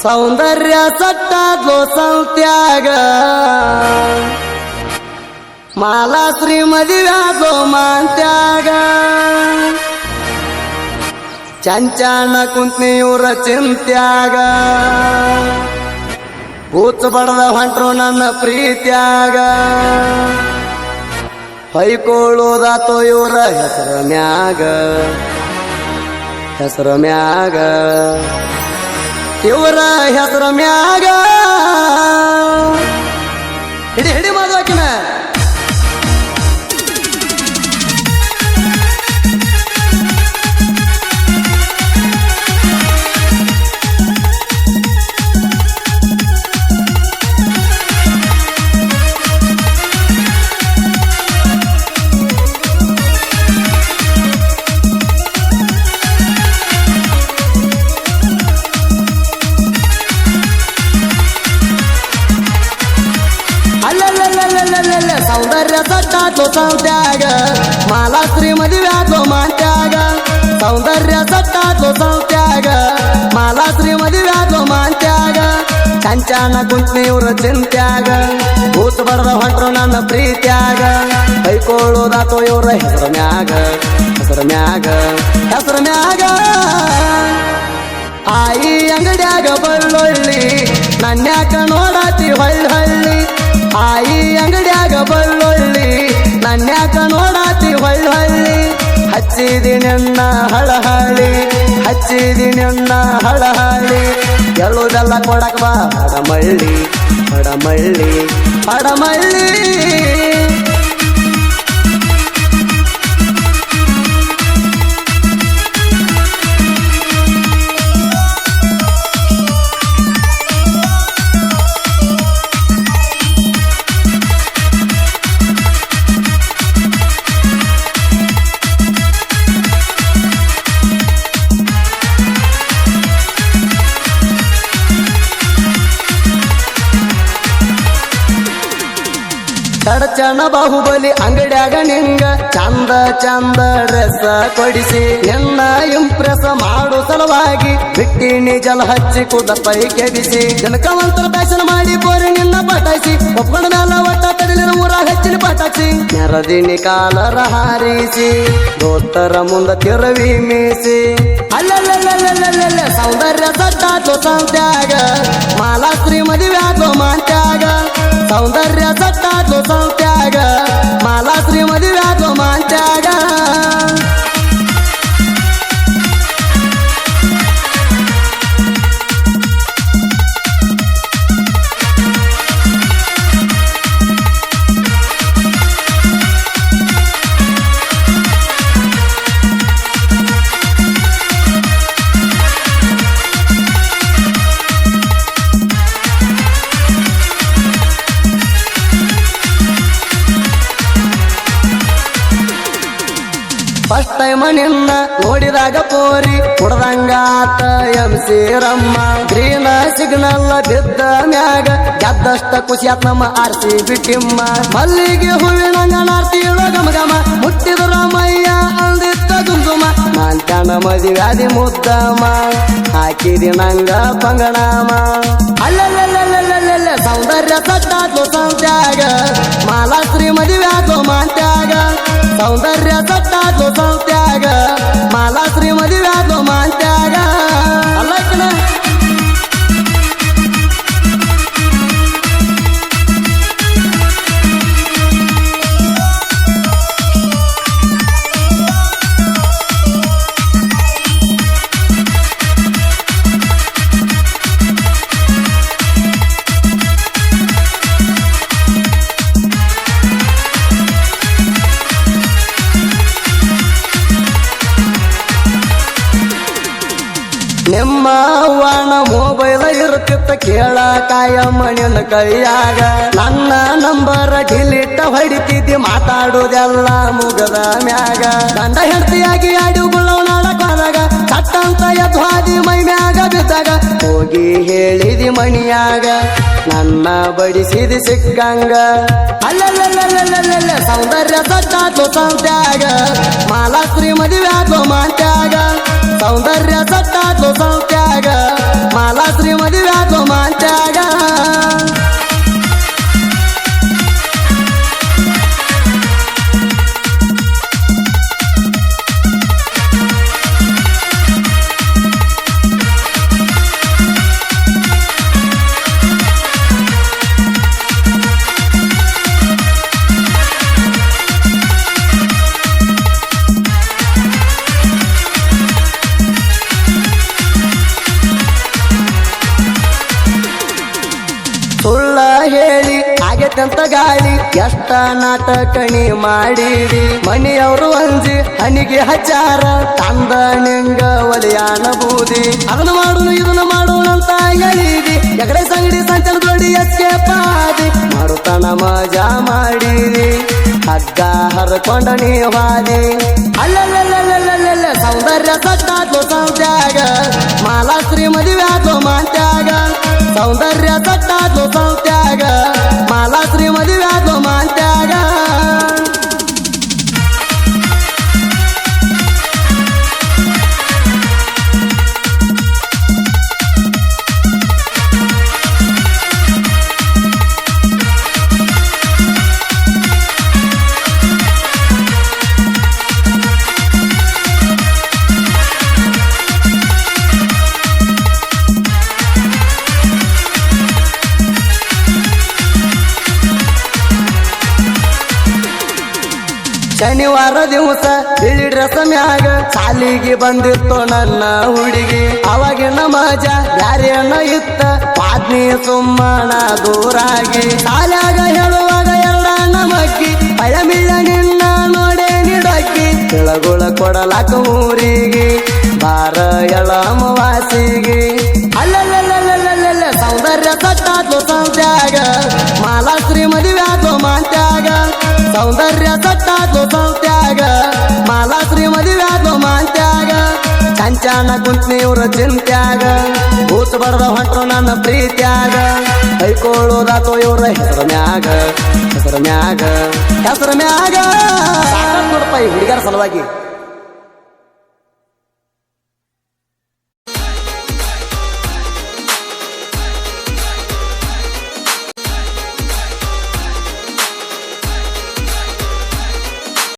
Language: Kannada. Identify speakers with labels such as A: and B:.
A: ಸೌಂದರ್ಯ ಸಟ್ಟಾದ್ಲು ಸಂತ್ಯಾಗ ಮಾಲಾಶ್ರೀ ಮದುವ್ಯಾದ್ಲು ಮಾಂತ್ಯಾಗ ಚಂಚಾಣ ಕುಂತ್ನಿ ಇವ್ರ ಚಿಂತ್ಯಾಗ ಕೂತು ಬಡದ ಹೊಂಟ್ರು ನನ್ನ ಪ್ರೀತ್ಯಾಗ ಹೊಯ್ಕೊಳ್ಳೋದಾತೋ ಇವ್ರ ಹೆಸರ ಮ್ಯಾಗ ಇವರ ಹೆಸರ ಮ್ಯಾಗ ಹಿಡಿ ಹಿಡಿ ಮಾಡೋಕಿನ ಸೌಂದರ್ಯ ಸಟ್ಟಾದ್ಲು ಸಂತ್ಯಾಗ ಮಾಲಾಶ್ರೀ ಮದುವ್ಯಾದ್ಲು ಮಾಂತ್ಯಾಗ ಸೌಂದರ್ಯ ಸಟ್ಟಾದ್ಲು ಸಂತ್ಯಾಗ ಮಾಲಾಶ್ರೀ ಮದುವ್ಯಾದ್ಲು ಮಾಂತ್ಯಾಗ ಚಂಚಾಣ ಕುಂತ್ನಿ ಇವ್ರ ಚಿಂತ್ಯಾಗ ಕೂತು ಬಡದ ಹೊಂಟ್ರು ನನ್ನ ಪ್ರೀತ್ಯಾಗ ಕೈಕೊಳ್ಳೋದಾತೋ ಇವ್ರ ಹೆಸರ ಮ್ಯಾಗ ಆಯಿ ಅಂಗಡ್ಯಾಗ ಬಳ್ಳೊಳ್ಳಿ ನನ್ಯಾಕ ನೋಡಾತಿ ಹೊಳ್ಳಿ ಆಯಿ ಅಂಗಡ್ಯಾಗ ಬಳ್ಳೊಳ್ಳಿ ನನ್ಯಾಕ ನೋಡಾತಿ ಹೊಳ್ಳಿ ಹಚ್ಚಿದಿನ ಹಳಹಳಿ ಎಲ್ಲುದೆಲ್ಲ ಕೊಡಕ್ ಬಾ ಹಡಮಳ್ಳಿ ಚಡಚಣ ಬಾಹುಬಲಿ ಅಂಗಡ್ಯಾಗ ನಿಂಗ ಚಂದ ಡ್ರೆಸ್ ಕೊಡಿಸಿ ಎನ್ನ ಇಂಪ್ರೆಸ್ ಮಾಡು ಸಲುವಾಗಿ ಬಿಟ್ಟಿನಿ ಜಲ ಹಚ್ಚಿ ಕುದ ಪೈ ಕೆಡಿಸಿ ಜನಕವಂತರ ಫ್ಯಾಷನ್ ಮಾಡಿ ಬೋರಿ ನಿನ್ನ ಪಟಾಯಿಸಿ ಒಪ್ಕೊಂಡ ಮ್ಯಾಲ ಒಟ್ಟ ತಡಿಲಿನ ಊರಾಗ ಹಚ್ಚಿನ ಪಟಾಕ್ಸಿ ನೆರದಿನಿ ಕಾಲರ ಹಾರಿಸಿ ದೋಸ್ತರ ಮುಂದ ತಿರವಿ ಮೀಸಿ ಅಲ್ಲಲ್ಲ ಸೌಂದರ್ಯ ಸಟ್ಟಾದ್ಲು ಸಂತ್ಯಾಗ ಮಾಲಾಶ್ರೀ ಮದುವ್ಯಾದ್ಲು ಮಾಂತ್ಯಾಗ ಸೌಂದರ್ಯ ಸಟ್ಟಾದ್ಲು ಸಂತ್ಯಾಗ ಮಾಲಾಶ್ರೀ ಮದುವ್ಯಾದ್ಲು ಮಾಂತ್ಯಾಗ ಫಸ್ಟ್ ಟೈಮ್ ನಿನ್ನ ನೋಡಿದಾಗ ಪೋರಿ ಕುಡ್ದಂಗಾತ MC ರಮ್ಮ ಗ್ರೀನ ಸಿಗ್ನಲ್ ಬಿದ್ದ ಮ್ಯಾಗ ಗೆದ್ದಷ್ಟ ಖುಷಿಯಾತ್ ನಮ್ಮ RCB ಟಿಮ್ಮ ಮಲ್ಲಿಗೆ ಹೂವಿನಂಗ ನಾರ್ತಿಳ ಗಮ ಮುಟ್ಟಿದ ರಾಮಯ್ಯ ಅಂದಿತ್ತ ಗುಂಗುಮ ಮಾಂತ್ಯಾನ ಮದುವ್ಯಾದಿ ಮುದ್ದಮ ಹಾಕಿದಿ ನಂಗ ಪಂಗಣಾಮ ಅಲ್ಲಲ್ಲ ಸೌಂದರ್ಯ ಸಟ್ಟಾದ್ಲು ಸಂತ್ಯಾಗ ಮಾಲಾಶ್ರೀ ಮದುವ್ಯಾದ್ಲು ಮಾಂತ್ಯಾಗ ಸೌಂದರ್ಯ ಸಟ್ಟಾದ್ಲು ಸಂತ್ಯಾಗ ಮಾಲಾಶ್ರೀ ಮದುವ್ಯಾದ್ಲು ಮಾಂತ್ಯಾಗ ಅಲ್ಲಕ್ಕನ ನಿಮ್ಮ ಅವ್ವನ ಮೊಬೈಲ್ ಇರುತ್ತಿತ್ತ ಕೇಳ ಕಾಯಮ್ಮನ ಕೈಯಾಗ ನನ್ನ ನಂಬರ್ ಡಿಲೀಟ್ ಹೊಡಿತಿದ್ದಿ ಮಾತಾಡೋದೆಲ್ಲ ಮುಗದ ಮ್ಯಾಗ ಗಂಡ ಹೆಂಡತಿಯಾಗಿ ಆಡುಗುಳವನಾಡಕಾದಾಗ ಚಟ್ಟಂತ ಎದ್ವಾದಿ ಮೈ ಮ್ಯಾಗ ಬಿದ್ದಾಗ ಹೋಗಿ ಹೇಳಿದಿ ಮಣಿಯಾಗ ನನ್ನ ಬಡಿಸಿದಿ ಸಿಕ್ಕಂಗ ಅಲ್ಲಲ್ಲ ಸೌಂದರ್ಯ ಸಟ್ಟಾದ್ಲು ಸಂತ್ಯಾಗ ಮಾಲಾಶ್ರೀ ಮದುವ್ಯಾದ್ಲು ಮಾಂತ್ಯಾಗ ಸೌಂದರ್ಯ ಸಟ್ಟಾದ್ಲು ಸಂತ್ಯಾಗ ಮಾಲಾ ಮಾಲಾಶ್ರೀ ಮದುವೆ ಆಗೋ ಮಾಂತ್ಯಾಗ ಸುಳ್ಳ ಹೇಳಿ ಆಗೈತಂತ ಗಾಳಿ ಎಷ್ಟ ನಾಟಕಣಿ ಮಾಡಿಡಿ ಮನೆಯವರು ಅಂಜಿ ಹನಿಗೆ ಹಚ್ಚಾರ ತಂದ ನಿಂಗ ಒಲಿಯಾನ ಬೂದಿ ಅದನ್ನ ಮಾಡೋನು ಇದನ್ನ ಮಾಡೋಣ ಅಂತ ಹೇಳಿದಿ ಎಕಡೆ ಸಂಗಡಿ ಸಂಚಲ ದೊಡ್ಡಿ ಎಸ್ಕೇಪ್ ಆದಿ ಮಾಡುತ್ತಾನ ಮಜಾ ಮಾಡಿದಿ ಹಗ್ಗ ಹರ್ಕೊಂಡ ನೀವಾದಿ ಅಲ್ಲಲ್ಲ ಸೌಂದರ್ಯ ಸಟ್ಟಾದ್ಲು ಸಂತ್ಯಾಗ ಮಾಲಾಶ್ರೀ ಮದುವೆ ಆದ್ಲು ಮಾಂತ್ಯಾಗ ಸೌಂದರ್ಯ ಸಟ್ಟಾದ್ಲು ಸಂತ್ಯಾಗ ಮಾಲಾಶ್ರೀ ಮದುವೆ ಆದ್ಲು ಮಾಂತ್ಯಾಗ ಶನಿವಾರ ದಿವಸ ಬಿಳಿ ಡ್ರೆಸ್ ಮ್ಯಾಗ ಸಾಲಿಗೆ ಬಂದಿತ್ತು ನನ್ನ ಹುಡುಗಿ ಅವಾಗಿನ ಮಜಾ ಯಾರೇನ ಇತ್ತ ಪಾದ್ನಿ ಸುಮ್ಮನ ದೂರಾಗಿ ಸಾಲಾಗ ಹೇಳುವಾಗ ಎಲ್ಲ ನಮಕ್ಕಿ ಪಳಮಿಳ ನಿನ್ನ ನೋಡೆ ನಿಡಕ್ಕಿ ಕೆಳಗುಳ ಕೊಡಲಾಕ ಊರಿಗೆ ಬಾರ ಎಳಮವಾಸಿಗೆ ಅಲ್ಲಲ್ಲ ಸೌಂದರ್ಯ ಸಟ್ಟಾದ್ಲು ಸಂತ್ಯಾಗ ಮಾಲಾಶ್ರೀ ಮದುವೆ ಆದ್ಲು ಮಾಂತ್ಯಾಗ ಸೌಂದರ್ಯ ಸಟ್ಟಾದ್ಲು ಸಂತ್ಯಾಗ ಮಾಲಾಶ್ರೀ ಮದುವೆ ಆದ್ಲು ಮಾಂತ್ಯಾಗ ಚಂಚಾನ ಕುಂತ್ನಿವ್ರ ಚಿಂತ್ಯಾಗ ಭೂತ್ ಬಡದ ಹೊಂಟ್ರು ನನ್ನ ಪ್ರೀತ್ಯಾಗ ಕೈಕೊಳ್ಳೋದಾತೋ ಇವ್ರ ಹೆಸರು ಮ್ಯಾಗ ನೋಡಪ್ಪ ಈ ಹುಡುಗರ ಸಲುವಾಗಿ